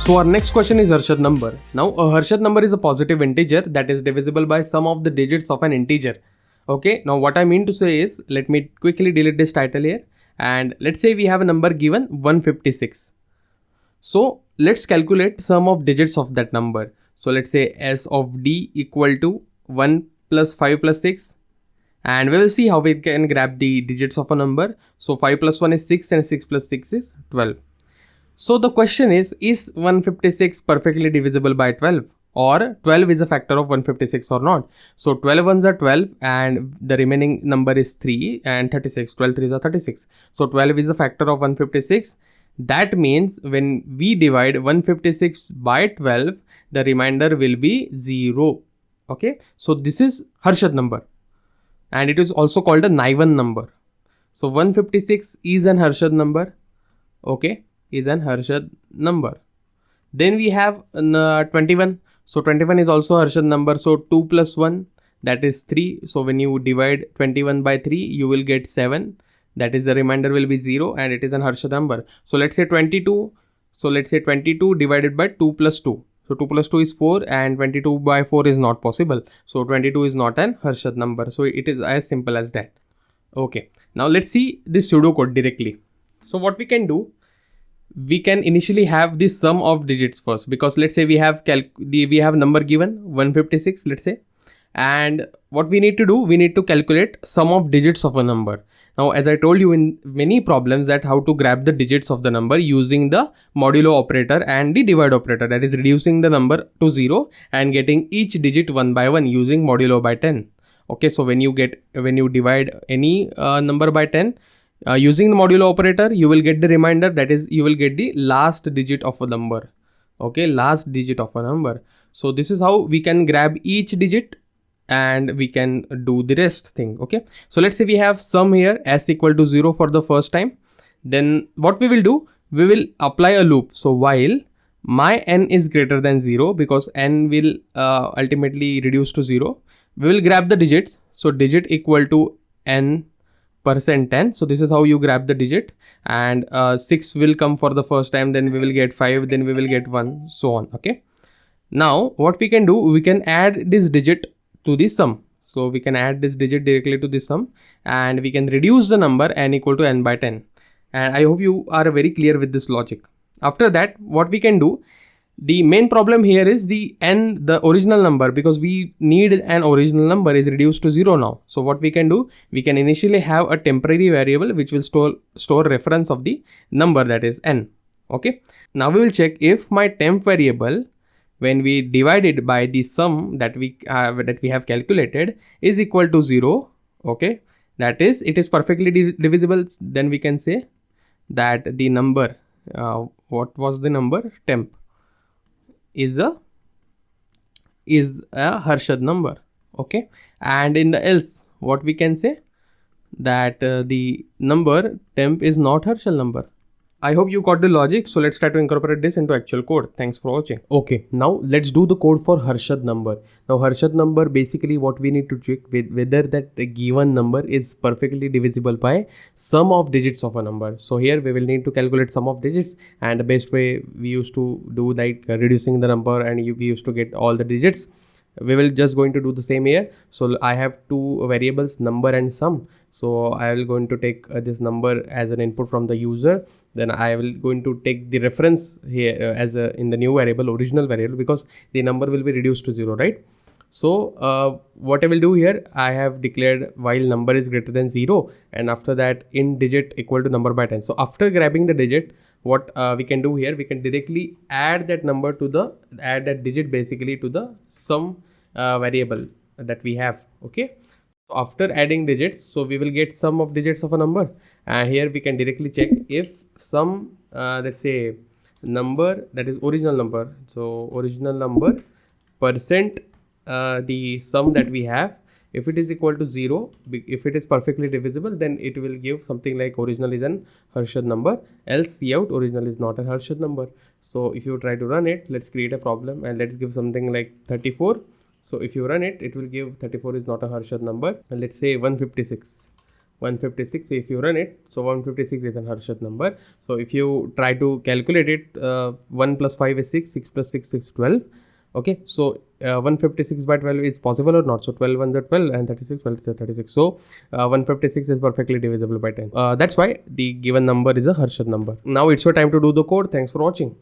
So our next question is Harshad number. Now a Harshad number is a positive integer that is divisible by sum of the digits of an integer. Okay, now what I mean to say is, let me quickly delete this title here, and let's say we have a number given 156. So let's calculate sum of digits of that number. So let's say S of D equal to 1 plus 5 plus 6, and we will see how we can grab the digits of a number. So 5 plus 1 is 6 and 6 plus 6 is 12. So the question is 156 perfectly divisible by 12, or 12 is a factor of 156 or not? So 12 ones are 12 and the remaining number is 3 and 36. 12 3s are 36. So 12 is a factor of 156. That means when we divide 156 by 12, the remainder will be 0. Okay. So this is Harshad number, and it is also called a Naivan number. So 156 is an Harshad number. Okay, is an Harshad number. Then we have 21. So 21 is also Harshad number. So 2 plus 1, that is 3. So when you divide 21 by 3, you will get 7. That is, the remainder will be 0, and it is an Harshad number. So let's say 22. So let's say 22 divided by 2 plus 2. So 2 plus 2 is 4, and 22 by 4 is not possible. So 22 is not an Harshad number. So it is as simple as that. Okay. Now let's see this pseudocode directly. So what we can do, we can initially have the sum of digits first, because let's say we have number given 156, let's say, and what we need to do, we need to calculate sum of digits of a number. Now, as I told you in many problems, that how to grab the digits of the number using the modulo operator and the divide operator, that is reducing the number to 0 and getting each digit one by one using modulo by 10. Okay, so when you divide any number by 10, using the modulo operator, you will get the remainder, that is, you will get the last digit of a number. Okay, last digit of a number. So this is how we can grab each digit and we can do the rest thing. Okay, so let's say we have sum here s equal to 0 for the first time. Then what we will do, we will apply a loop. So while my n is greater than 0, because n will ultimately reduce to 0, we will grab the digits. So digit equal to n percent 10. So this is how you grab the digit, and 6 will come for the first time, then we will get 5, then we will get 1, so on. Okay, now what we can do, we can add this digit to the sum. So we can add this digit directly to the sum, and we can reduce the number n equal to n by 10. And I hope you are very clear with this logic. After that, what we can do, the main problem here is the original number, because we need an original number is reduced to 0 now. So what we can do, we can initially have a temporary variable which will store reference of the number, that is n. Okay, now we will check if my temp variable, when we divide it by the sum that we have calculated, is equal to 0. Okay, that is, it is perfectly divisible. Then we can say that the number, what was the number, temp, is a Harshad number. Okay, and in the else, what we can say, that the number temp is not Harshad number. I hope you got the logic. So let's try to incorporate this into actual code. Thanks for watching. Okay, now let's do the code for Harshad number. Now Harshad number, basically what we need to check whether that given number is perfectly divisible by sum of digits of a number. So here we will need to calculate sum of digits, and the best way we used to do, like reducing the number, and we used to get all the digits. We will just going to do the same here. So I have two variables, number and sum. So I will going to take this number as an input from the user. Then I will going to take the reference here as in the new variable, original variable, because the number will be reduced to 0, right? So what I will do here, I have declared while number is greater than 0, and after that int digit equal to number by 10. So after grabbing the digit, what we can do here, we can directly add that number to add that digit basically to the sum variable that we have. Okay, so after adding digits, so we will get sum of digits of a number, and here we can directly check if sum, let's say number, that is original number, so original number percent the sum that we have, if it is equal to 0, if it is perfectly divisible, then it will give something like original is an Harshad number, else cout original is not a Harshad number. So if you try to run it, let's create a problem and let's give something like 34. So if you run it, it will give 34 is not a Harshad number, and let's say 156. 156. So if you run it, so 156 is an Harshad number. So if you try to calculate it, 1 plus 5 is 6, 6 plus 6 is 12. Okay, so 156 by 12 is possible or not? So 12 ones are 12 and 36, 12 is 36. So 156 is perfectly divisible by 10. That's why the given number is a Harshad number. Now it's your time to do the code. Thanks for watching.